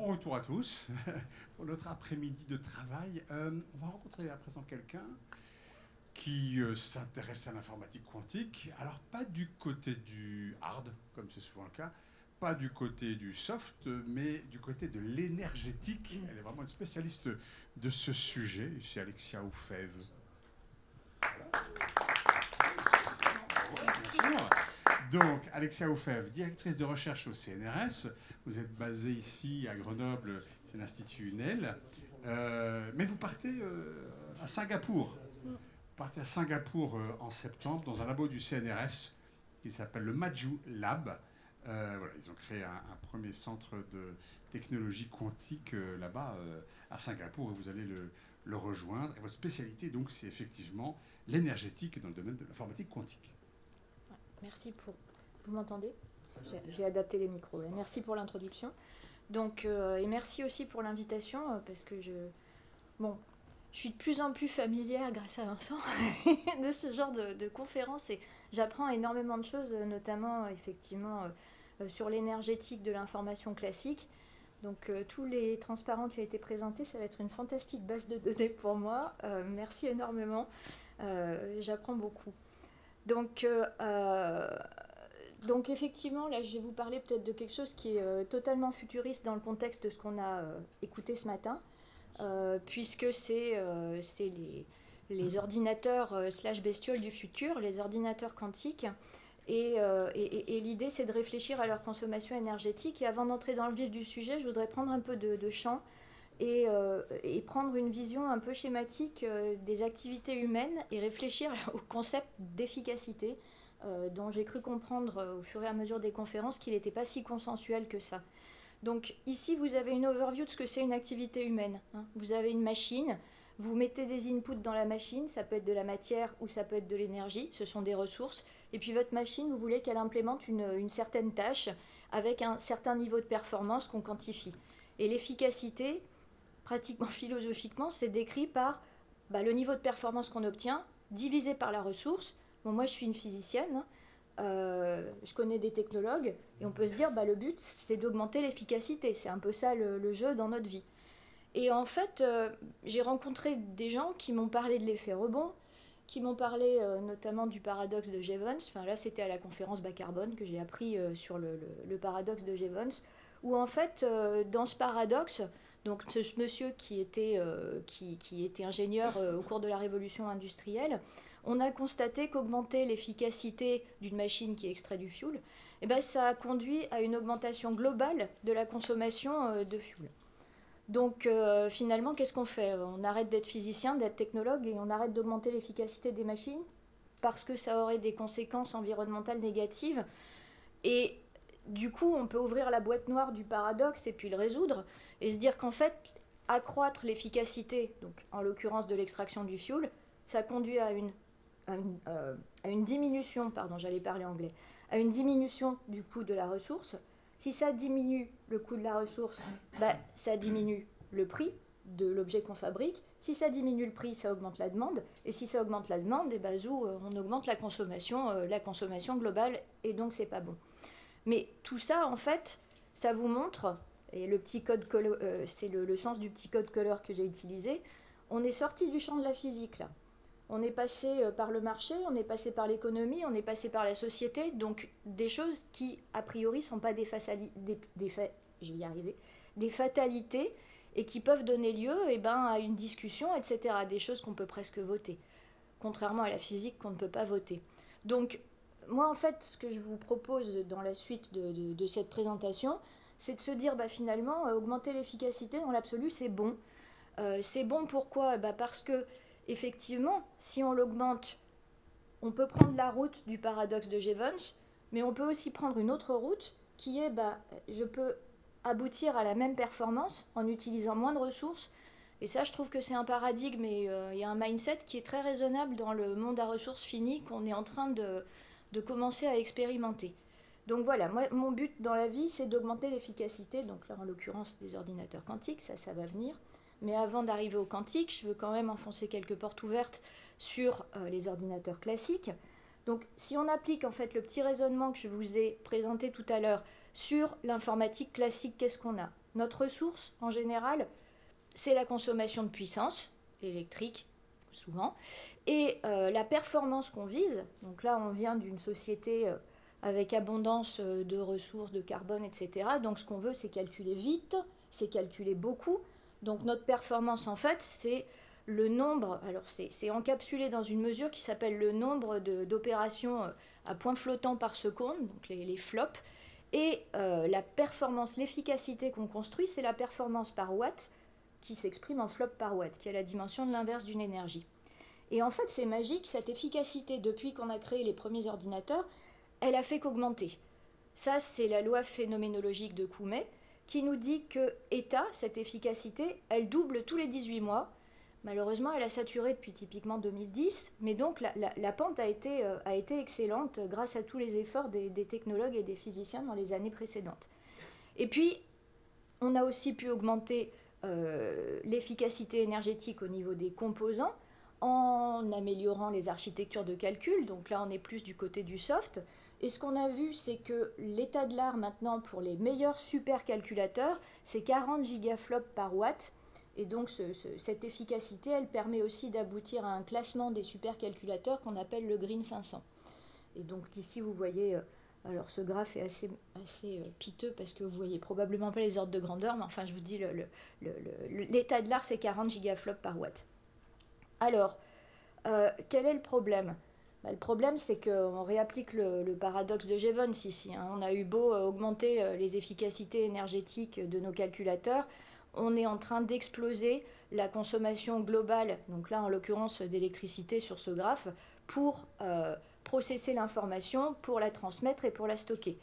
bon retour à tous pour notre après-midi de travail. On va rencontrer à présent quelqu'un qui s'intéresse à l'informatique quantique. Alors pas du côté du hard, comme c'est souvent le cas, pas du côté du soft, mais du côté de l'énergétique. Elle est vraiment une spécialiste de ce sujet. C'est Alexia Oufèvre. Voilà. Donc, Alexia Oufèvre, directrice de recherche au CNRS. Vous êtes basée ici à Grenoble, c'est l'Institut UNEL. Mais vous partez à Singapour. Vous partez à Singapour en septembre dans un labo du CNRS qui s'appelle le Maju Lab. Voilà, ils ont créé un premier centre de technologie quantique là-bas à Singapour et vous allez le rejoindre. Et votre spécialité, donc, c'est effectivement l'énergétique dans le domaine de l'informatique quantique. Merci pour... Vous m'entendez? J'ai adapté les micros. Là. Merci pour l'introduction. Donc, et merci aussi pour l'invitation, parce que je suis de plus en plus familière, grâce à Vincent, de ce genre de conférences. Et j'apprends énormément de choses, notamment, effectivement, sur l'énergétique de l'information classique. Donc, tous les transparents qui ont été présentés, ça va être une fantastique base de données pour moi. Merci énormément. J'apprends beaucoup. Donc effectivement, là, je vais vous parler peut-être de quelque chose qui est totalement futuriste dans le contexte de ce qu'on a écouté ce matin, puisque c'est les ordinateurs slash bestioles du futur, les ordinateurs quantiques. Et l'idée, c'est de réfléchir à leur consommation énergétique. Et avant d'entrer dans le vif du sujet, je voudrais prendre un peu de champ et prendre une vision un peu schématique des activités humaines et réfléchir au concept d'efficacité dont j'ai cru comprendre au fur et à mesure des conférences qu'il n'était pas si consensuel que ça. Donc ici, vous avez une overview de ce que c'est une activité humaine. Vous avez une machine, vous mettez des inputs dans la machine, ça peut être de la matière ou ça peut être de l'énergie, ce sont des ressources. Et puis votre machine, vous voulez qu'elle implémente une certaine tâche avec un certain niveau de performance qu'on quantifie. Et l'efficacité, pratiquement philosophiquement, c'est décrit par le niveau de performance qu'on obtient divisé par la ressource. Bon, moi, je suis une physicienne, je connais des technologues, et on peut se dire, le but, c'est d'augmenter l'efficacité. C'est un peu ça le jeu dans notre vie. Et en fait, j'ai rencontré des gens qui m'ont parlé de l'effet rebond, qui m'ont parlé notamment du paradoxe de Jevons. Enfin, là, c'était à la conférence bas carbone que j'ai appris sur le paradoxe de Jevons, où en fait, dans ce paradoxe, donc ce monsieur qui était ingénieur au cours de la révolution industrielle, on a constaté qu'augmenter l'efficacité d'une machine qui extrait du fioul, ça a conduit à une augmentation globale de la consommation de fioul. Donc finalement, qu'est-ce qu'on fait? On arrête d'être physicien, d'être technologue et on arrête d'augmenter l'efficacité des machines parce que ça aurait des conséquences environnementales négatives. Et du coup, on peut ouvrir la boîte noire du paradoxe et puis le résoudre et se dire qu'en fait, accroître l'efficacité, donc en l'occurrence de l'extraction du fioul, ça conduit à une diminution, à une diminution du coût de la ressource. Si ça diminue le coût de la ressource, ça diminue le prix de l'objet qu'on fabrique. Si ça diminue le prix, ça augmente la demande. Et si ça augmente la demande, on augmente la consommation globale, et donc c'est pas bon. Mais tout ça, en fait, ça vous montre, et le petit code c'est le sens du petit code color que j'ai utilisé, on est sorti du champ de la physique, là. On est passé par le marché, on est passé par l'économie, on est passé par la société, donc des choses qui, a priori, ne sont pas des fatalités et qui peuvent donner lieu à une discussion, etc. Des choses qu'on peut presque voter, contrairement à la physique qu'on ne peut pas voter. Donc, moi, en fait, ce que je vous propose dans la suite de cette présentation, c'est de se dire, finalement, augmenter l'efficacité, dans l'absolu, c'est bon. C'est bon, pourquoi? Parce que effectivement, si on l'augmente, on peut prendre la route du paradoxe de Jevons, mais on peut aussi prendre une autre route qui est, je peux aboutir à la même performance en utilisant moins de ressources. Et ça, je trouve que c'est un paradigme et il y a un mindset qui est très raisonnable dans le monde à ressources finies qu'on est en train de commencer à expérimenter. Donc voilà, moi, mon but dans la vie, c'est d'augmenter l'efficacité, donc là, en l'occurrence, des ordinateurs quantiques, ça va venir. Mais avant d'arriver au quantique, je veux quand même enfoncer quelques portes ouvertes sur les ordinateurs classiques. Donc si on applique en fait le petit raisonnement que je vous ai présenté tout à l'heure sur l'informatique classique, qu'est-ce qu'on a? Notre ressource, en général, c'est la consommation de puissance électrique, souvent, et la performance qu'on vise. Donc là, on vient d'une société avec abondance de ressources, de carbone, etc. Donc ce qu'on veut, c'est calculer vite, c'est calculer beaucoup. Donc notre performance, en fait, c'est le nombre, alors c'est encapsulé dans une mesure qui s'appelle le nombre d'opérations à point flottant par seconde, donc les flops, et la performance, l'efficacité qu'on construit, c'est la performance par watt qui s'exprime en flop par watt, qui est la dimension de l'inverse d'une énergie. Et en fait, c'est magique, cette efficacité, depuis qu'on a créé les premiers ordinateurs, elle a fait qu'augmenter. Ça, c'est la loi phénoménologique de Coumet, qui nous dit que eta, cette efficacité, elle double tous les 18 mois. Malheureusement, elle a saturé depuis typiquement 2010, mais donc la pente a été excellente grâce à tous les efforts des technologues et des physiciens dans les années précédentes. Et puis, on a aussi pu augmenter l'efficacité énergétique au niveau des composants en améliorant les architectures de calcul. Donc là, on est plus du côté du soft. Et ce qu'on a vu, c'est que l'état de l'art maintenant pour les meilleurs supercalculateurs, c'est 40 gigaflops par watt. Et donc cette efficacité, elle permet aussi d'aboutir à un classement des supercalculateurs qu'on appelle le Green 500. Et donc ici, vous voyez, alors ce graphe est assez piteux parce que vous voyez probablement pas les ordres de grandeur, mais enfin je vous dis, l'état de l'art, c'est 40 gigaflops par watt. Alors, quel est le problème ? Le problème, c'est qu'on réapplique le paradoxe de Jevons ici. On a eu beau augmenter les efficacités énergétiques de nos calculateurs, on est en train d'exploser la consommation globale, donc là en l'occurrence d'électricité sur ce graphe, pour processer l'information, pour la transmettre et pour la stocker.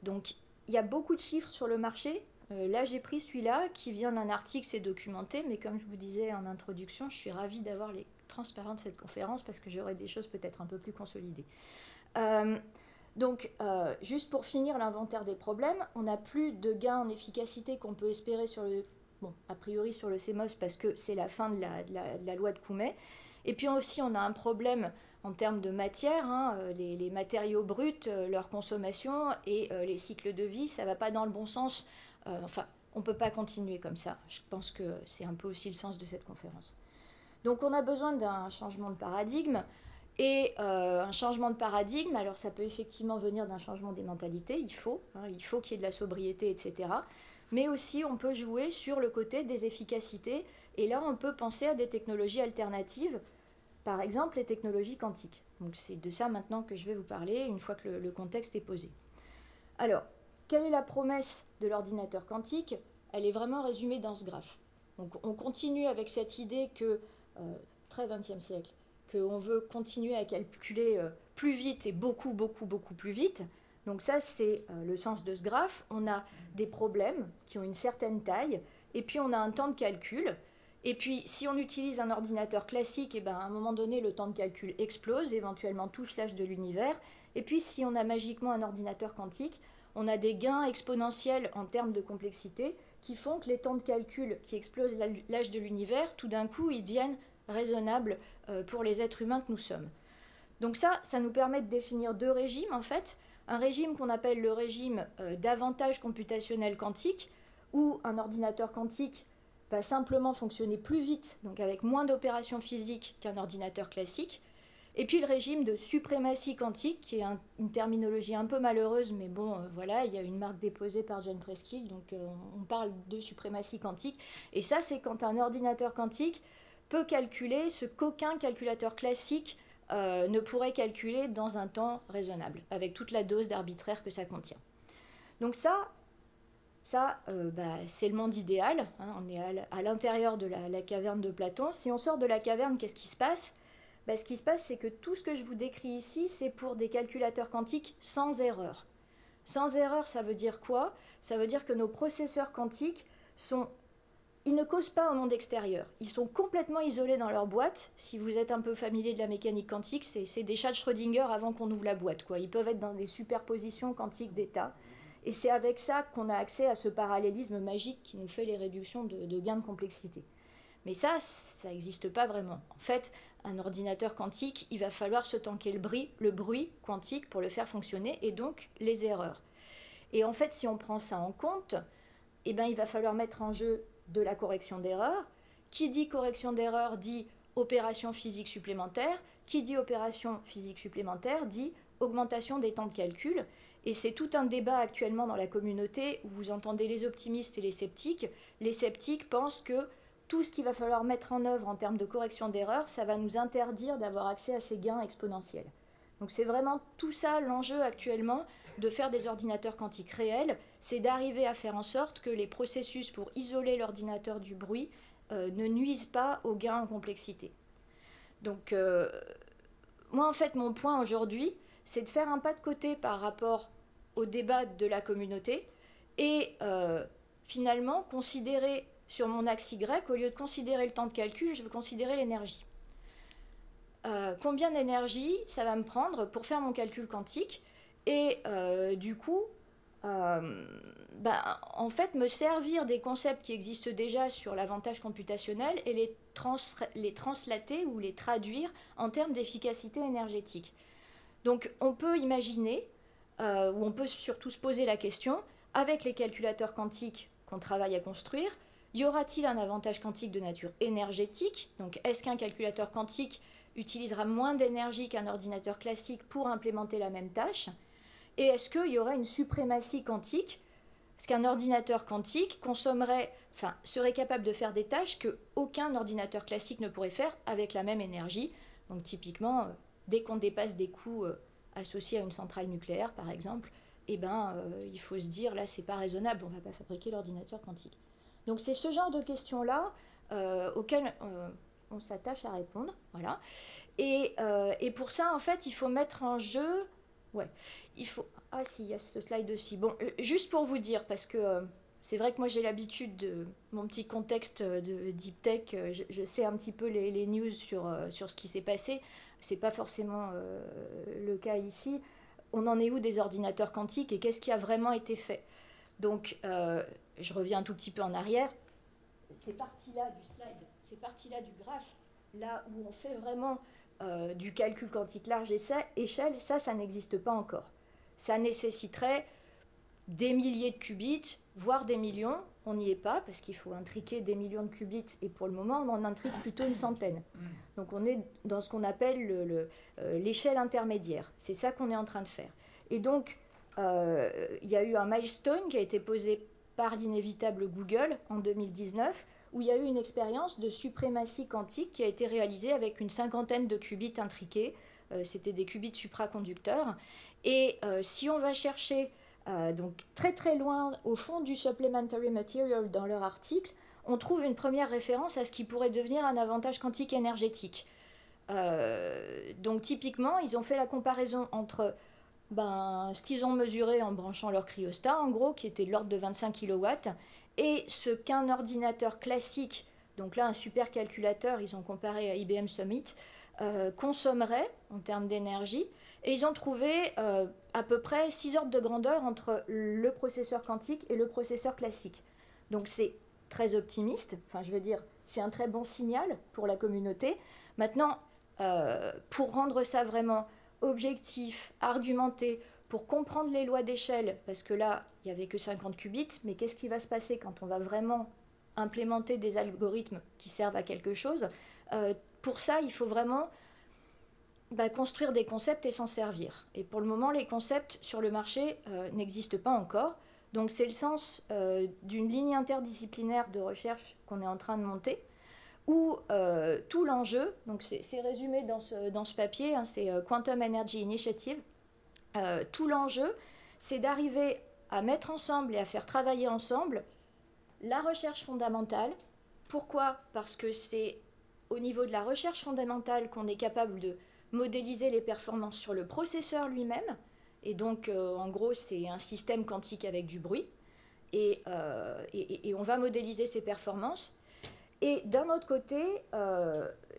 Donc il y a beaucoup de chiffres sur le marché. Là j'ai pris celui-là qui vient d'un article, c'est documenté, mais comme je vous disais en introduction, je suis ravie d'avoir les transparents de cette conférence parce que j'aurai des choses peut-être un peu plus consolidées. Donc, juste pour finir l'inventaire des problèmes, on n'a plus de gains en efficacité qu'on peut espérer a priori sur le CMOS parce que c'est la fin de la loi de Coumet. Et puis aussi, on a un problème en termes de matière, les matériaux bruts, leur consommation et les cycles de vie, ça ne va pas dans le bon sens. On ne peut pas continuer comme ça. Je pense que c'est un peu aussi le sens de cette conférence. Donc, on a besoin d'un changement de paradigme. Et un changement de paradigme, alors ça peut effectivement venir d'un changement des mentalités, il faut qu'il y ait de la sobriété, etc. Mais aussi on peut jouer sur le côté des efficacités, et là on peut penser à des technologies alternatives, par exemple les technologies quantiques. Donc c'est de ça maintenant que je vais vous parler, une fois que le contexte est posé. Alors, quelle est la promesse de l'ordinateur quantique ? Elle est vraiment résumée dans ce graphe. Donc on continue avec cette idée que, très 20e siècle, qu'on veut continuer à calculer plus vite et beaucoup plus vite. Donc ça, c'est le sens de ce graphe. On a des problèmes qui ont une certaine taille, et puis on a un temps de calcul. Et puis, si on utilise un ordinateur classique, à un moment donné, le temps de calcul explose, éventuellement touche l'âge de l'univers. Et puis, si on a magiquement un ordinateur quantique, on a des gains exponentiels en termes de complexité qui font que les temps de calcul qui explosent l'âge de l'univers, tout d'un coup, ils deviennent raisonnable pour les êtres humains que nous sommes. Donc ça nous permet de définir deux régimes en fait. Un régime qu'on appelle le régime d'avantage computationnel quantique, où un ordinateur quantique va simplement fonctionner plus vite, donc avec moins d'opérations physiques qu'un ordinateur classique. Et puis le régime de suprématie quantique, qui est une terminologie un peu malheureuse, mais bon, voilà, il y a une marque déposée par John Preskill, donc on parle de suprématie quantique. Et ça, c'est quand un ordinateur quantique peut calculer ce qu'aucun calculateur classique ne pourrait calculer dans un temps raisonnable, avec toute la dose d'arbitraire que ça contient. Donc ça c'est le monde idéal, on est à l'intérieur de la caverne de Platon. Si on sort de la caverne, qu'est-ce qui se passe ? Ce qui se passe, c'est que tout ce que je vous décris ici, c'est pour des calculateurs quantiques sans erreur. Sans erreur, ça veut dire quoi ? Ça veut dire que nos processeurs quantiques ils ne causent pas au monde extérieur. Ils sont complètement isolés dans leur boîte. Si vous êtes un peu familier de la mécanique quantique, c'est des chats de Schrödinger avant qu'on ouvre la boîte, quoi. Ils peuvent être dans des superpositions quantiques d'état. Et c'est avec ça qu'on a accès à ce parallélisme magique qui nous fait les réductions de gains de complexité. Mais ça n'existe pas vraiment. En fait, un ordinateur quantique, il va falloir se tanker le bruit quantique pour le faire fonctionner, et donc les erreurs. Et en fait, si on prend ça en compte, eh ben, il va falloir mettre en jeu de la correction d'erreur. Qui dit correction d'erreur dit opération physique supplémentaire. Qui dit opération physique supplémentaire dit augmentation des temps de calcul. Et c'est tout un débat actuellement dans la communauté où vous entendez les optimistes et les sceptiques. Les sceptiques pensent que tout ce qu'il va falloir mettre en œuvre en termes de correction d'erreur, ça va nous interdire d'avoir accès à ces gains exponentiels. Donc c'est vraiment tout ça l'enjeu actuellement de faire des ordinateurs quantiques réels, c'est d'arriver à faire en sorte que les processus pour isoler l'ordinateur du bruit ne nuisent pas aux gains en complexité. Donc moi en fait mon point aujourd'hui, c'est de faire un pas de côté par rapport au débat de la communauté et finalement considérer sur mon axe Y, au lieu de considérer le temps de calcul, je veux considérer l'énergie. Combien d'énergie ça va me prendre pour faire mon calcul quantique et du coup, en fait, me servir des concepts qui existent déjà sur l'avantage computationnel et les translater ou les traduire en termes d'efficacité énergétique. Donc on peut imaginer, ou on peut surtout se poser la question, avec les calculateurs quantiques qu'on travaille à construire, y aura-t-il un avantage quantique de nature énergétique? Donc est-ce qu'un calculateur quantique utilisera moins d'énergie qu'un ordinateur classique pour implémenter la même tâche? Et est-ce qu'il y aurait une suprématie quantique? Est-ce qu'un ordinateur quantique serait capable de faire des tâches qu'aucun ordinateur classique ne pourrait faire avec la même énergie? Donc typiquement, dès qu'on dépasse des coûts associés à une centrale nucléaire, par exemple, il faut se dire, là, c'est pas raisonnable, on ne va pas fabriquer l'ordinateur quantique. Donc c'est ce genre de questions-là auxquelles on s'attache à répondre. Voilà. Et pour ça, en fait, il faut mettre en jeu... il y a ce slide-ci. Bon, juste pour vous dire, parce que c'est vrai que moi j'ai l'habitude de mon petit contexte de Deep Tech, je sais un petit peu les news sur ce qui s'est passé. C'est pas forcément le cas ici. On en est où des ordinateurs quantiques et qu'est-ce qui a vraiment été fait? Donc, je reviens un tout petit peu en arrière. Ces parties-là du slide, ces parties-là du graphe, là où on fait vraiment du calcul quantique large échelle, ça n'existe pas encore. Ça nécessiterait des milliers de qubits, voire des millions. On n'y est pas, parce qu'il faut intriquer des millions de qubits, et pour le moment, on en intrigue plutôt une centaine. Donc on est dans ce qu'on appelle l'échelle intermédiaire. C'est ça qu'on est en train de faire. Et donc, il y a eu un milestone qui a été posé par l'inévitable Google en 2019, où il y a eu une expérience de suprématie quantique qui a été réalisée avec une cinquantaine de qubits intriqués. C'était des qubits supraconducteurs. Et si on va chercher donc très très loin au fond du Supplementary Material dans leur article, on trouve une première référence à ce qui pourrait devenir un avantage quantique énergétique. Donc typiquement, ils ont fait la comparaison entre ce qu'ils ont mesuré en branchant leur cryostat, en gros, qui était de l'ordre de 25 kW, et ce qu'un ordinateur classique, donc là un supercalculateur, ils ont comparé à IBM Summit, consommerait en termes d'énergie, et ils ont trouvé à peu près 6 ordres de grandeur entre le processeur quantique et le processeur classique. Donc c'est très optimiste, c'est un très bon signal pour la communauté. Maintenant, pour rendre ça vraiment objectif, argumenté, pour comprendre les lois d'échelle, parce que là, il n'y avait que 50 qubits, mais qu'est-ce qui va se passer quand on va vraiment implémenter des algorithmes qui servent à quelque chose? Pour ça, il faut vraiment construire des concepts et s'en servir. Et pour le moment, les concepts sur le marché n'existent pas encore. Donc c'est le sens d'une ligne interdisciplinaire de recherche qu'on est en train de monter, où tout l'enjeu, donc c'est résumé dans ce papier, c'est Quantum Energy Initiative, tout l'enjeu, c'est d'arriver à mettre ensemble et à faire travailler ensemble la recherche fondamentale. Pourquoi? Parce que c'est au niveau de la recherche fondamentale qu'on est capable de modéliser les performances sur le processeur lui-même, et donc en gros c'est un système quantique avec du bruit, et on va modéliser ces performances, et d'un autre côté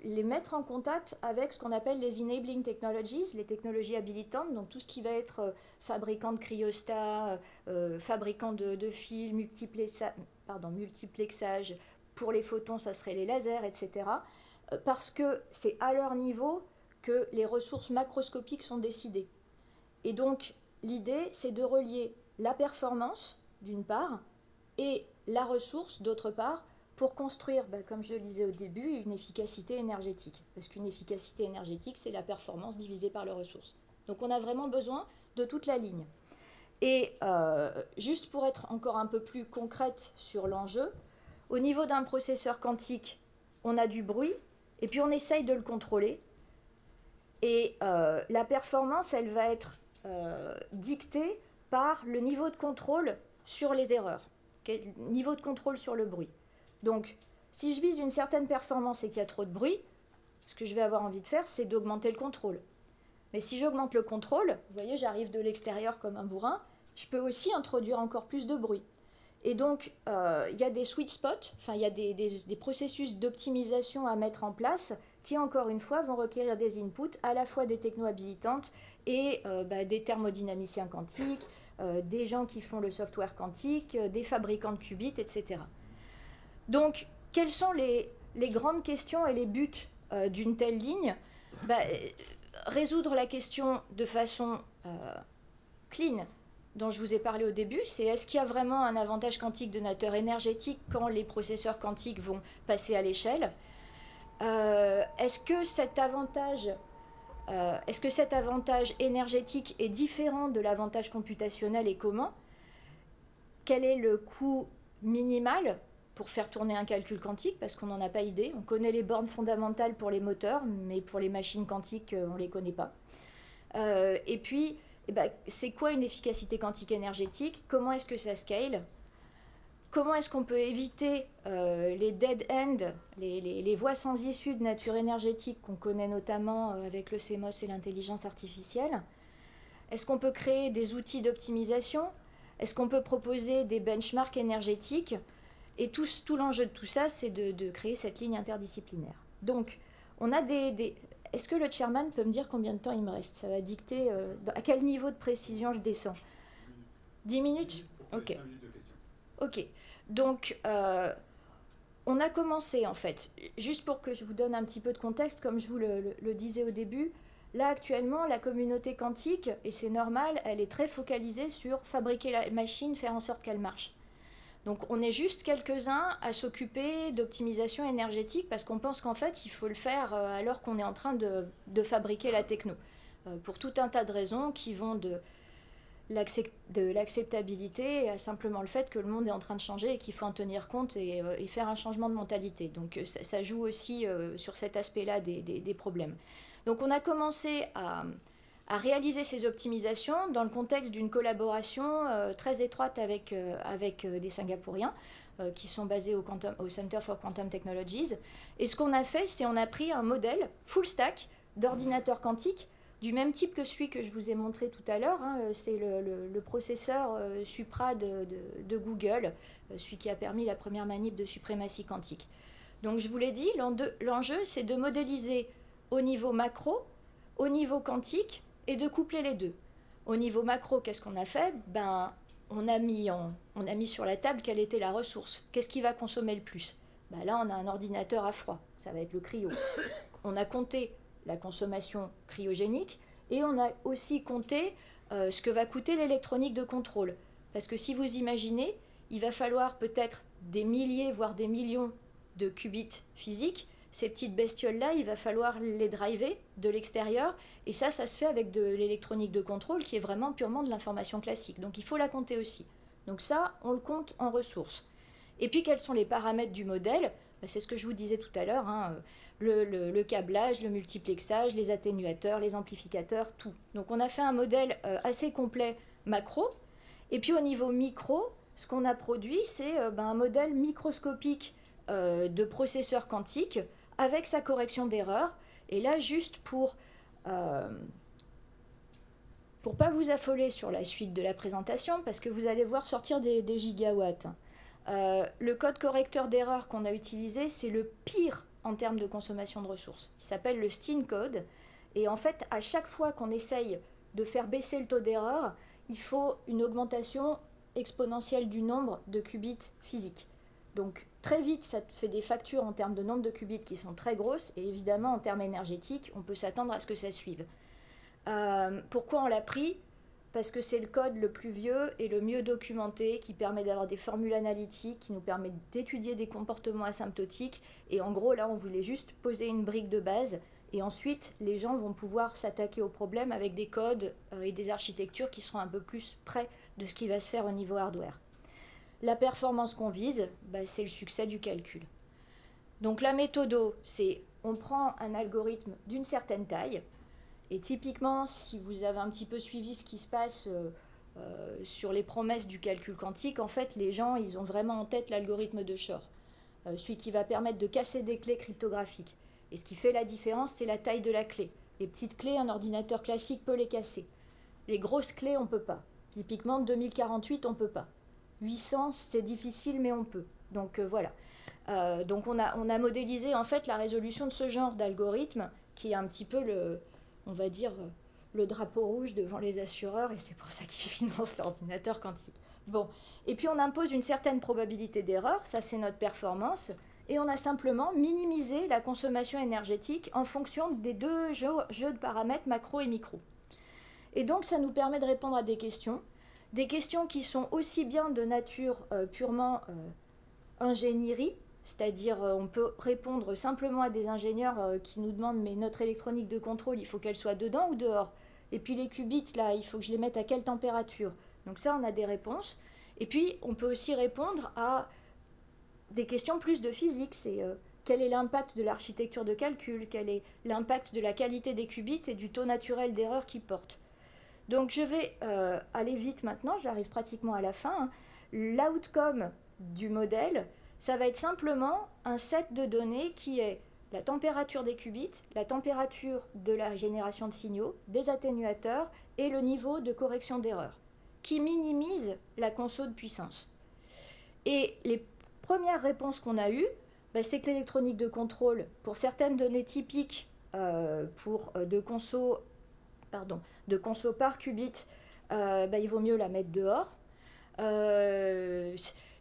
les mettre en contact avec ce qu'on appelle les enabling technologies, les technologies habilitantes, donc tout ce qui va être fabricant de cryostats, fabricant de fils, multiplexage, pour les photons ça serait les lasers, etc. Parce que c'est à leur niveau que les ressources macroscopiques sont décidées. Et donc, l'idée, c'est de relier la performance, d'une part, et la ressource, d'autre part, pour construire, comme je le disais au début, une efficacité énergétique. Parce qu'une efficacité énergétique, c'est la performance divisée par les ressources. Donc on a vraiment besoin de toute la ligne. Et juste pour être encore un peu plus concrète sur l'enjeu, au niveau d'un processeur quantique, on a du bruit, et puis on essaye de le contrôler. Et la performance, elle va être dictée par le niveau de contrôle sur les erreurs, niveau de contrôle sur le bruit. Donc, si je vise une certaine performance et qu'il y a trop de bruit, ce que je vais avoir envie de faire, c'est d'augmenter le contrôle. Mais si j'augmente le contrôle, vous voyez, j'arrive de l'extérieur comme un bourrin, je peux aussi introduire encore plus de bruit. Et donc, il y a des sweet spots, enfin, il y a des processus d'optimisation à mettre en place qui, encore une fois, vont requérir des inputs, à la fois des techno-habilitantes et des thermodynamiciens quantiques, des gens qui font le software quantique, des fabricants de qubits, etc. Donc, quelles sont les grandes questions et les buts d'une telle ligne? Résoudre la question de façon clean, dont je vous ai parlé au début, c'est est-ce qu'il y a vraiment un avantage quantique de nature énergétique quand les processeurs quantiques vont passer à l'échelle? Est-ce que cet avantage énergétique est différent de l'avantage computationnel et comment? Quel est le coût minimal pour faire tourner un calcul quantique, parce qu'on n'en a pas idée. On connaît les bornes fondamentales pour les moteurs, mais pour les machines quantiques, on ne les connaît pas. Et puis, c'est quoi une efficacité quantique énergétique? Comment est-ce que ça scale? Comment est-ce qu'on peut éviter les dead ends, les voies sans issue de nature énergétique qu'on connaît notamment avec le CMOS et l'intelligence artificielle? Est-ce qu'on peut créer des outils d'optimisation? Est-ce qu'on peut proposer des benchmarks énergétiques? Et tout l'enjeu de tout ça, c'est de créer cette ligne interdisciplinaire. Donc, on a Est-ce que le chairman peut me dire combien de temps il me reste? Ça va dicter à quel niveau de précision je descends. 10 minutes? Ok. Ok. Donc, on a commencé, en fait, juste pour que je vous donne un petit peu de contexte, comme je vous le disais au début, là, actuellement, la communauté quantique, et c'est normal, elle est très focalisée sur fabriquer la machine, faire en sorte qu'elle marche. Donc on est juste quelques-uns à s'occuper d'optimisation énergétique parce qu'on pense qu'en fait il faut le faire alors qu'on est en train de fabriquer la techno. Pour tout un tas de raisons qui vont de l'acceptabilité à simplement le fait que le monde est en train de changer et qu'il faut en tenir compte et faire un changement de mentalité. Donc ça joue aussi sur cet aspect-là des problèmes. Donc on a commencé à réaliser ces optimisations dans le contexte d'une collaboration très étroite avec des Singapouriens qui sont basés au Center for Quantum Technologies. Et ce qu'on a fait, c'est on a pris un modèle full stack d'ordinateur quantique du même type que celui que je vous ai montré tout à l'heure. C'est le processeur Supra de Google, celui qui a permis la première manip de suprématie quantique. Donc je vous l'ai dit, l'enjeu, c'est de modéliser au niveau macro, au niveau quantique, et de coupler les deux. Au niveau macro, qu'est-ce qu'on a fait? On a mis sur la table quelle était la ressource. Qu'est-ce qui va consommer le plus? Là, on a un ordinateur à froid. Ça va être le cryo. On a compté la consommation cryogénique et on a aussi compté ce que va coûter l'électronique de contrôle. Parce que si vous imaginez, il va falloir peut-être des milliers, voire des millions de qubits physiques. Ces petites bestioles-là, il va falloir les driver de l'extérieur. Et ça se fait avec de l'électronique de contrôle qui est vraiment purement de l'information classique. Donc il faut la compter aussi. Donc ça, on le compte en ressources. Et puis quels sont les paramètres du modèle? C'est ce que je vous disais tout à l'heure. Le câblage, le multiplexage, les atténuateurs, les amplificateurs, tout. Donc on a fait un modèle assez complet macro. Et puis au niveau micro, ce qu'on a produit, c'est un modèle microscopique de processeur quantique avec sa correction d'erreur. Et là, juste pour pas vous affoler sur la suite de la présentation, parce que vous allez voir sortir des gigawatts. Le code correcteur d'erreur qu'on a utilisé, c'est le pire en termes de consommation de ressources. Il s'appelle le STEAN code. Et en fait, à chaque fois qu'on essaye de faire baisser le taux d'erreur, il faut une augmentation exponentielle du nombre de qubits physiques. Donc très vite, ça fait des factures en termes de nombre de qubits qui sont très grosses, et évidemment en termes énergétiques, on peut s'attendre à ce que ça suive. Pourquoi on l'a pris? parce que c'est le code le plus vieux et le mieux documenté, qui permet d'avoir des formules analytiques, qui nous permet d'étudier des comportements asymptotiques. Et en gros, là, on voulait juste poser une brique de base. Et ensuite, les gens vont pouvoir s'attaquer au problème avec des codes et des architectures qui seront un peu plus près de ce qui va se faire au niveau hardware. La performance qu'on vise, c'est le succès du calcul. Donc la méthode, c'est on prend un algorithme d'une certaine taille. Et typiquement, si vous avez un petit peu suivi ce qui se passe sur les promesses du calcul quantique, en fait, les gens, ils ont vraiment en tête l'algorithme de Shor, celui qui va permettre de casser des clés cryptographiques. Et ce qui fait la différence, c'est la taille de la clé. Les petites clés, un ordinateur classique peut les casser. Les grosses clés, on ne peut pas. Typiquement, 2048, on ne peut pas. 800, c'est difficile, mais on peut. Donc voilà. Donc on a modélisé en fait la résolution de ce genre d'algorithme, qui est un petit peu on va dire, le drapeau rouge devant les assureurs, et c'est pour ça qu'ils financent l'ordinateur quantique. Bon, et puis on impose une certaine probabilité d'erreur, ça c'est notre performance, et on a simplement minimisé la consommation énergétique en fonction des deux jeux de paramètres macro et micro. Et donc ça nous permet de répondre à des questions qui sont aussi bien de nature purement ingénierie, c'est-à-dire on peut répondre simplement à des ingénieurs qui nous demandent mais notre électronique de contrôle, il faut qu'elle soit dedans ou dehors? Et puis les qubits, là, il faut que je les mette à quelle température? Donc ça, on a des réponses. Et puis, on peut aussi répondre à des questions plus de physique. C'est quel est l'impact de l'architecture de calcul? Quel est l'impact de la qualité des qubits et du taux naturel d'erreur qu'ils portent? Donc je vais aller vite maintenant, j'arrive pratiquement à la fin. L'outcome du modèle, ça va être simplement un set de données qui est la température des qubits, la température de la génération de signaux, des atténuateurs et le niveau de correction d'erreur, qui minimise la conso de puissance. Et les premières réponses qu'on a eues, c'est que l'électronique de contrôle, pour certaines données typiques de conso par qubit, il vaut mieux la mettre dehors.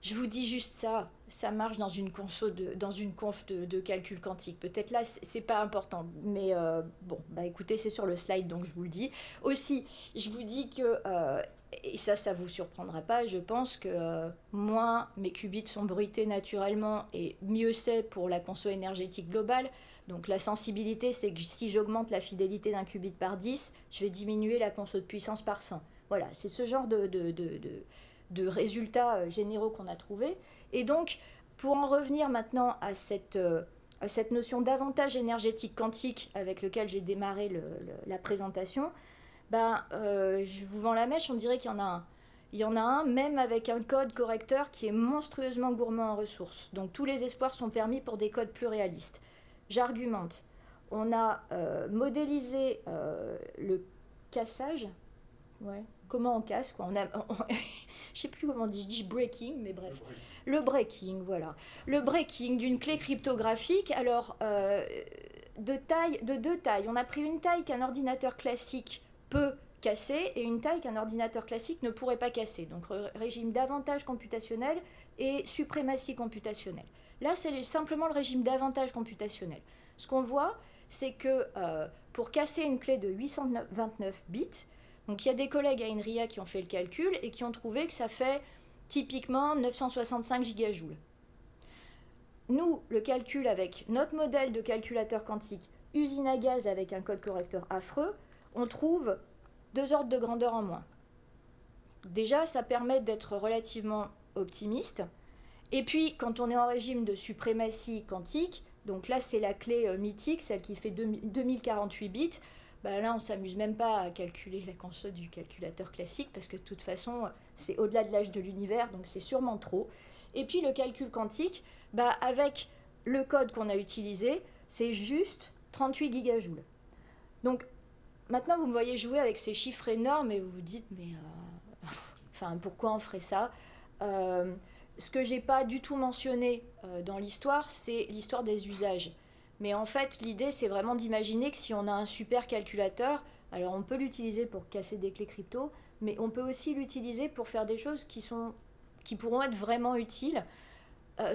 Je vous dis juste ça, ça marche dans une conf de calcul quantique. Peut-être là, c'est pas important, mais écoutez, c'est sur le slide, donc je vous le dis. Aussi, je vous dis que, et ça vous surprendra pas, je pense que moins mes qubits sont bruités naturellement, et mieux c'est pour la conso énergétique globale. Donc la sensibilité, c'est que si j'augmente la fidélité d'un qubit par 10, je vais diminuer la conso de puissance par 100. Voilà, c'est ce genre de résultats généraux qu'on a trouvés. Et donc, pour en revenir maintenant à cette notion d'avantage énergétique quantique avec lequel j'ai démarré la présentation, je vous vends la mèche, on dirait qu'il y en a un. Il y en a un, même avec un code correcteur qui est monstrueusement gourmand en ressources. Donc tous les espoirs sont permis pour des codes plus réalistes. J'argumente. On a modélisé le cassage. Ouais. Comment on casse, quoi. Je sais plus comment on dit, je dis breaking, mais bref. Le breaking, voilà. Le breaking d'une clé cryptographique, alors de deux tailles. On a pris une taille qu'un ordinateur classique peut casser et une taille qu'un ordinateur classique ne pourrait pas casser. Donc régime d'avantage computationnel et suprématie computationnelle. Là, c'est simplement le régime d'avantage computationnel. Ce qu'on voit, c'est que pour casser une clé de 829 bits, donc il y a des collègues à INRIA qui ont fait le calcul et qui ont trouvé que ça fait typiquement 965 gigajoules. Nous, le calcul avec notre modèle de calculateur quantique, usine à gaz avec un code correcteur affreux, on trouve 2 ordres de grandeur en moins. Déjà, ça permet d'être relativement optimiste. Et puis, quand on est en régime de suprématie quantique, donc là c'est la clé mythique, celle qui fait 2048 bits, là on ne s'amuse même pas à calculer la conso du calculateur classique parce que de toute façon c'est au-delà de l'âge de l'univers, donc c'est sûrement trop. Et puis le calcul quantique, avec le code qu'on a utilisé, c'est juste 38 gigajoules. Donc maintenant vous me voyez jouer avec ces chiffres énormes et vous vous dites mais pourquoi on ferait ça? Ce que j'ai pas du tout mentionné dans l'histoire, c'est l'histoire des usages. Mais en fait, l'idée, c'est vraiment d'imaginer que si on a un super calculateur, alors on peut l'utiliser pour casser des clés crypto, mais on peut aussi l'utiliser pour faire des choses qui pourront être vraiment utiles,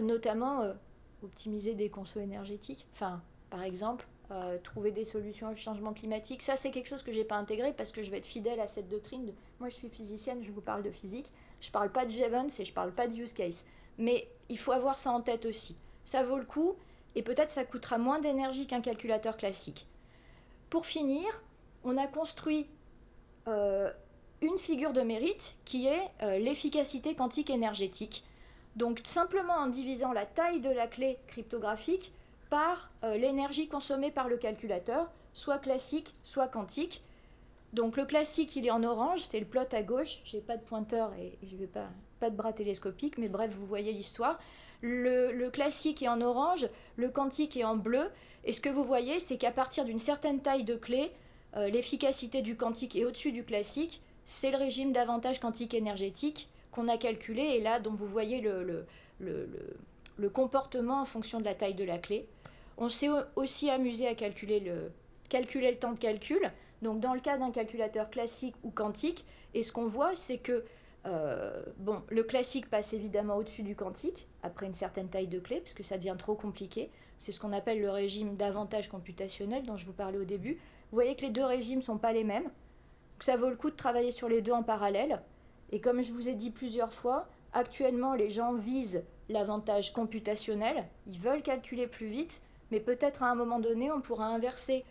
notamment optimiser des consos énergétiques. Par exemple, trouver des solutions au changement climatique. Ça, c'est quelque chose que je n'ai pas intégré parce que je vais être fidèle à cette doctrine. Moi, je suis physicienne, je vous parle de physique. Je ne parle pas de Jevons et je ne parle pas de use case. Mais il faut avoir ça en tête aussi. Ça vaut le coup et peut-être ça coûtera moins d'énergie qu'un calculateur classique. Pour finir, on a construit une figure de mérite qui est l'efficacité quantique énergétique. Donc simplement en divisant la taille de la clé cryptographique par l'énergie consommée par le calculateur, soit classique, soit quantique. Donc le classique, il est en orange, c'est le plot à gauche. Je n'ai pas de pointeur et je n'ai pas de bras télescopique, mais bref, vous voyez l'histoire. Le classique est en orange, le quantique est en bleu. Et ce que vous voyez, c'est qu'à partir d'une certaine taille de clé, l'efficacité du quantique est au-dessus du classique. C'est le régime d'avantage quantique énergétique qu'on a calculé et là dont vous voyez le comportement en fonction de la taille de la clé. On s'est aussi amusé à calculer le temps de calcul. Donc dans le cas d'un calculateur classique ou quantique, et ce qu'on voit, c'est que le classique passe évidemment au-dessus du quantique, après une certaine taille de clé, parce que ça devient trop compliqué. C'est ce qu'on appelle le régime d'avantage computationnel dont je vous parlais au début. Vous voyez que les deux régimes ne sont pas les mêmes. Donc ça vaut le coup de travailler sur les deux en parallèle. Et comme je vous ai dit plusieurs fois, actuellement les gens visent l'avantage computationnel. Ils veulent calculer plus vite, mais peut-être à un moment donné, on pourra inverser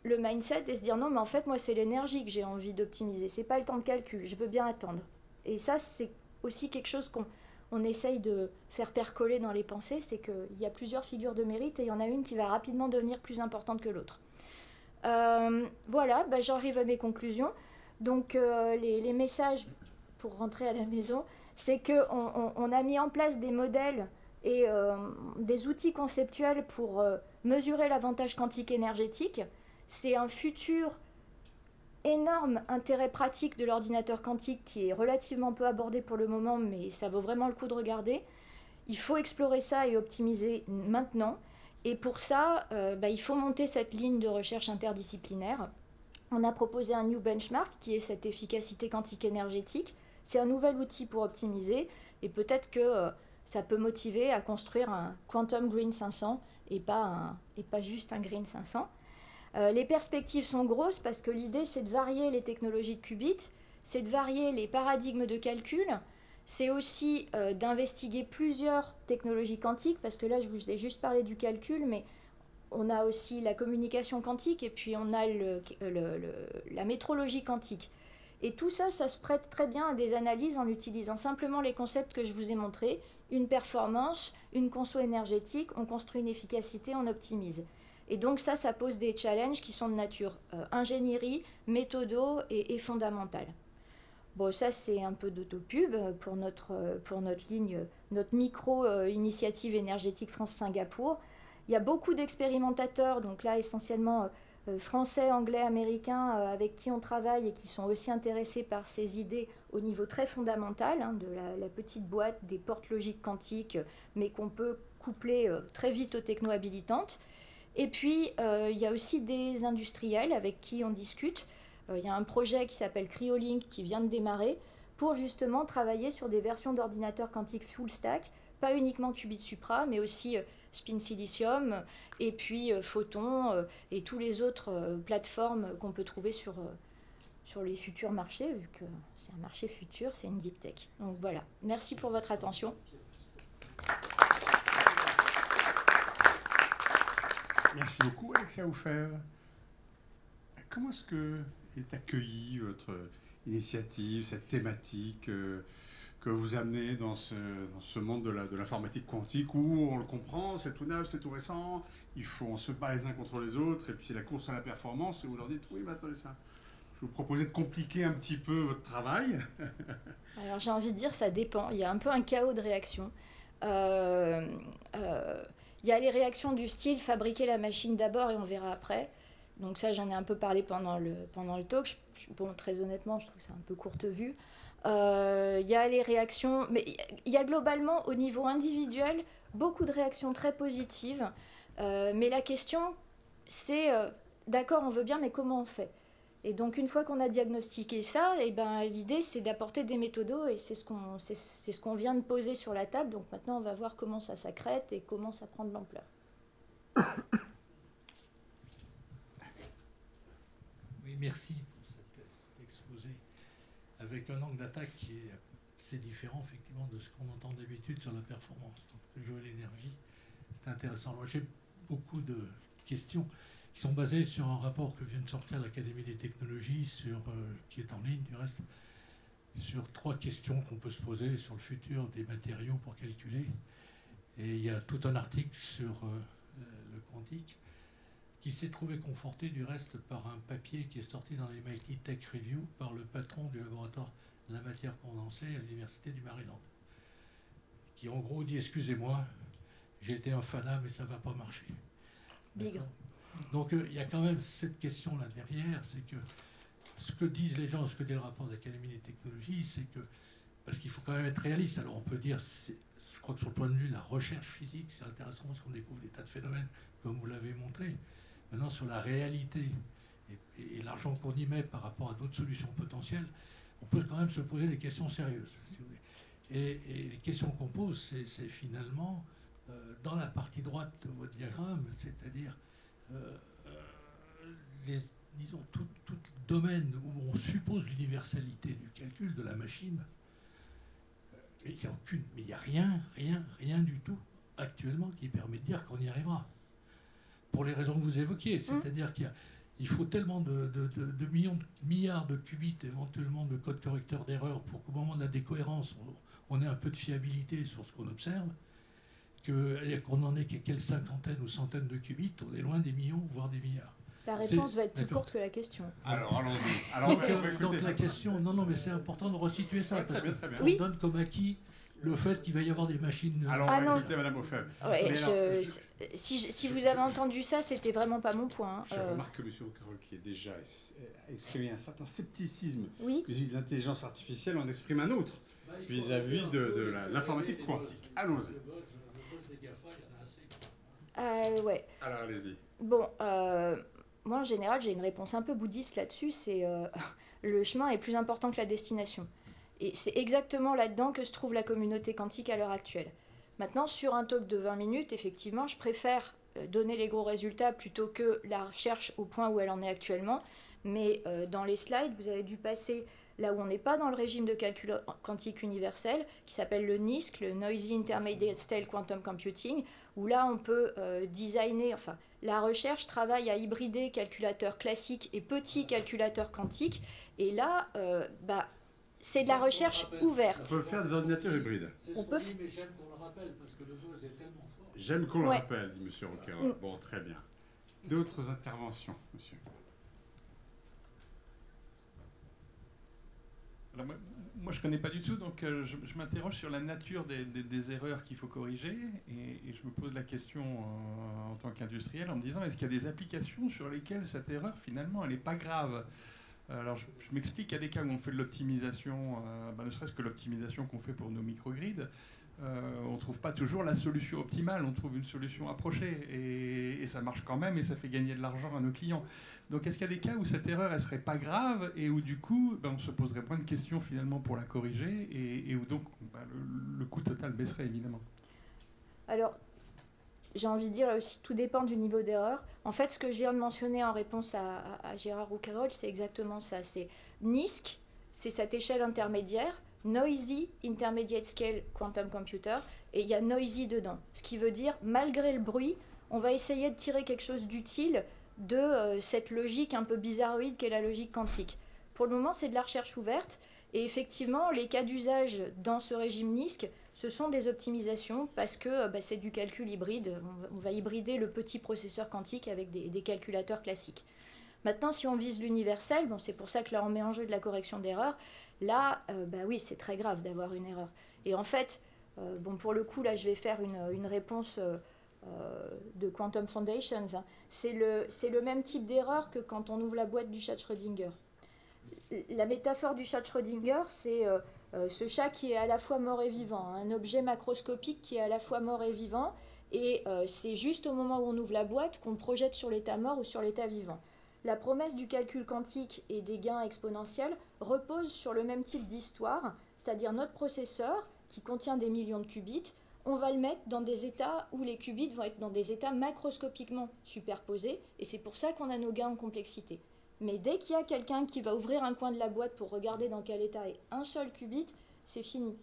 le mindset et se dire non, mais en fait, moi, c'est l'énergie que j'ai envie d'optimiser. C'est pas le temps de calcul, je veux bien attendre. Et ça, c'est aussi quelque chose qu'on essaye de faire percoler dans les pensées, c'est qu'il y a plusieurs figures de mérite et il y en a une qui va rapidement devenir plus importante que l'autre. Voilà, j'arrive à mes conclusions. Donc, les messages pour rentrer à la maison, c'est qu'on a mis en place des modèles et des outils conceptuels pour mesurer l'avantage quantique énergétique. C'est un futur énorme intérêt pratique de l'ordinateur quantique qui est relativement peu abordé pour le moment, mais ça vaut vraiment le coup de regarder. Il faut explorer ça et optimiser maintenant. Et pour ça, il faut monter cette ligne de recherche interdisciplinaire. On a proposé un new benchmark qui est cette efficacité quantique énergétique. C'est un nouvel outil pour optimiser et peut-être que ça peut motiver à construire un Quantum Green 500 et pas juste un Green 500. Les perspectives sont grosses parce que l'idée c'est de varier les technologies de qubits, c'est de varier les paradigmes de calcul, c'est aussi d'investiguer plusieurs technologies quantiques parce que là je vous ai juste parlé du calcul, mais on a aussi la communication quantique et puis on a la métrologie quantique. Et tout ça, ça se prête très bien à des analyses en utilisant simplement les concepts que je vous ai montrés, une performance, une conso énergétique, on construit une efficacité, on optimise. Et donc ça pose des challenges qui sont de nature ingénierie, méthodo et fondamentale. Bon, ça c'est un peu d'autopub pour notre ligne, notre micro-initiative énergétique France-Singapour. Il y a beaucoup d'expérimentateurs, donc là essentiellement français, anglais, américains, avec qui on travaille et qui sont aussi intéressés par ces idées au niveau très fondamental, de la petite boîte des portes logiques quantiques, mais qu'on peut coupler très vite aux techno-habilitantes. Et puis, il y a aussi des industriels avec qui on discute. Il y a un projet qui s'appelle Cryolink qui vient de démarrer pour justement travailler sur des versions d'ordinateurs quantiques full stack, pas uniquement qubit supra, mais aussi spin silicium, et puis photon, et tous les autres plateformes qu'on peut trouver sur les futurs marchés, vu que c'est un marché futur, c'est une deep tech. Donc voilà, merci pour votre attention. Merci beaucoup, Alexia Oufèvre. Comment est-ce que est accueillie votre initiative, cette thématique que vous amenez dans ce monde de l'informatique quantique où on le comprend, c'est tout neuf, c'est tout récent, on se bat les uns contre les autres, et puis c'est la course à la performance, et vous leur dites, oui, mais attendez ça. Je vous proposais de compliquer un petit peu votre travail. Alors j'ai envie de dire, ça dépend. Il y a un peu un chaos de réactions. Il y a les réactions du style fabriquer la machine d'abord et on verra après. Donc ça, j'en ai un peu parlé pendant le talk. Bon, très honnêtement, je trouve que c'est un peu courte vue. Il y a les réactions, mais il y a globalement au niveau individuel beaucoup de réactions très positives. Mais la question, c'est d'accord, on veut bien, mais comment on fait ? Et donc une fois qu'on a diagnostiqué ça, et ben, l'idée c'est d'apporter des méthodos et c'est ce qu'on vient de poser sur la table. Donc maintenant on va voir comment ça s'accrète et comment ça prend de l'ampleur. merci pour cet exposé, avec un angle d'attaque qui est assez différent effectivement de ce qu'on entend d'habitude sur la performance. Donc, le jeu et l'énergie, c'est intéressant. Moi, j'ai beaucoup de questions qui sont basées sur un rapport que vient de sortir l'Académie des technologies, qui est en ligne du reste, sur 3 questions qu'on peut se poser sur le futur des matériaux pour calculer. Et il y a tout un article sur le quantique qui s'est trouvé conforté du reste par un papier qui est sorti dans les MIT Tech Review par le patron du laboratoire de la matière condensée à l'université du Maryland, qui en gros dit: excusez-moi, j'ai été un fanat mais ça ne va pas marcher. Donc il y a quand même cette question là derrière, c'est que ce que disent les gens, ce que dit le rapport de l'Académie des technologies, c'est que, parce qu'il faut quand même être réaliste, alors on peut dire, je crois que sur le point de vue de la recherche physique, c'est intéressant parce qu'on découvre des tas de phénomènes, comme vous l'avez montré. Maintenant, sur la réalité et l'argent qu'on y met par rapport à d'autres solutions potentielles, on peut quand même se poser des questions sérieuses. Si vous voulez. Et les questions qu'on pose, c'est finalement dans la partie droite de votre diagramme, c'est-à-dire disons, tout domaine où on suppose l'universalité du calcul de la machine, il n'y a aucune, mais il n'y a rien du tout actuellement qui permet de dire qu'on y arrivera. Pour les raisons que vous évoquiez, c'est-à-dire qu'il faut tellement de milliards de qubits, éventuellement de codes correcteurs d'erreurs, pour qu'au moment de la décohérence, on ait un peu de fiabilité sur ce qu'on observe, qu'on n'en ait qu'à quelques cinquantaines ou centaines de qubits, on est loin des millions, voire des milliards. La réponse va être plus courte que la question. Alors, allons-y. Donc la question, non, mais c'est important de resituer ça, parce qu'on Oui. donne comme acquis le fait qu'il va y avoir des machines... Alors, on va écouter Mme Aufèvre. Ouais, si vous avez entendu ça, c'était vraiment pas mon point. Je remarque que M. Rouquayrol, qui est déjà exprimé un certain scepticisme oui. vis-à-vis de l'intelligence artificielle, en exprime un autre vis-à-vis de l'informatique quantique. Allons-y. Ouais. Alors, allez-y. Bon, moi, en général, j'ai une réponse un peu bouddhiste là-dessus, c'est le chemin est plus important que la destination. Et c'est exactement là-dedans que se trouve la communauté quantique à l'heure actuelle. Maintenant, sur un talk de 20 minutes, effectivement, je préfère donner les gros résultats plutôt que la recherche au point où elle en est actuellement. Mais dans les slides, vous avez dû passer là où on n'est pas dans le régime de calcul quantique universel, qui s'appelle le NISQ, le Noisy Intermediate Scale Quantum Computing, où là, on peut designer... Enfin, la recherche travaille à hybrider calculateurs classiques et petits calculateurs quantiques. Et là, c'est de la recherche ouverte. On peut faire des ordinateurs hybrides. On peut... mais j'aime qu'on le rappelle, parce que le buzz est tellement fort. J'aime qu'on le rappelle, dit M. Rouquayrol. Bon, très bien. D'autres interventions, monsieur? Alors, moi, je ne connais pas du tout, donc je m'interroge sur la nature des erreurs qu'il faut corriger, et je me pose la question en tant qu'industriel en me disant, est-ce qu'il y a des applications sur lesquelles cette erreur, finalement, elle n'est pas grave? Alors, je m'explique, il y a des cas où on fait de l'optimisation, ne serait-ce que l'optimisation qu'on fait pour nos microgrids, on ne trouve pas toujours la solution optimale, on trouve une solution approchée, et ça marche quand même, et ça fait gagner de l'argent à nos clients. Donc est-ce qu'il y a des cas où cette erreur, elle ne serait pas grave, et où du coup, on se poserait moins de questions finalement pour la corriger, et où donc le coût total baisserait évidemment? Alors, j'ai envie de dire aussi, tout dépend du niveau d'erreur. En fait, ce que je viens de mentionner en réponse à Gérard Rouquayrol, c'est exactement ça. C'est NISQ, c'est cette échelle intermédiaire, Noisy Intermediate Scale Quantum Computer, et il y a noisy dedans. Ce qui veut dire, malgré le bruit, on va essayer de tirer quelque chose d'utile de cette logique un peu bizarroïde qu'est la logique quantique. Pour le moment, c'est de la recherche ouverte, et effectivement, les cas d'usage dans ce régime NISQ, ce sont des optimisations parce que c'est du calcul hybride. On va hybrider le petit processeur quantique avec des calculateurs classiques. Maintenant, si on vise l'universel, c'est pour ça que là, on met en jeu de la correction d'erreur. Là, oui, c'est très grave d'avoir une erreur. Et en fait, pour le coup, là, je vais faire une réponse de Quantum Foundations. C'est le même type d'erreur que quand on ouvre la boîte du chat de Schrödinger. La métaphore du chat de Schrödinger, c'est ce chat qui est à la fois mort et vivant, un objet macroscopique qui est à la fois mort et vivant, et c'est juste au moment où on ouvre la boîte qu'on le projette sur l'état mort ou sur l'état vivant. La promesse du calcul quantique et des gains exponentiels repose sur le même type d'histoire, c'est-à-dire notre processeur, qui contient des millions de qubits, on va le mettre dans des états où les qubits vont être dans des états macroscopiquement superposés, et c'est pour ça qu'on a nos gains en complexité. Mais dès qu'il y a quelqu'un qui va ouvrir un coin de la boîte pour regarder dans quel état est un seul qubit, c'est fini.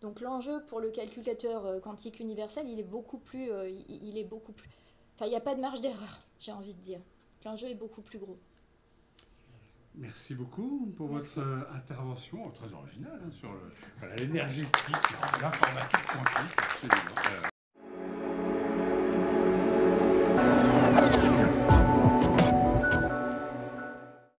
Donc l'enjeu pour le calculateur quantique universel, il est beaucoup plus... Enfin, il n'y a pas de marge d'erreur, j'ai envie de dire. L'enjeu est beaucoup plus gros. Merci beaucoup pour Merci. votre intervention très originale sur l'énergétique, l'informatique quantique. Absolument.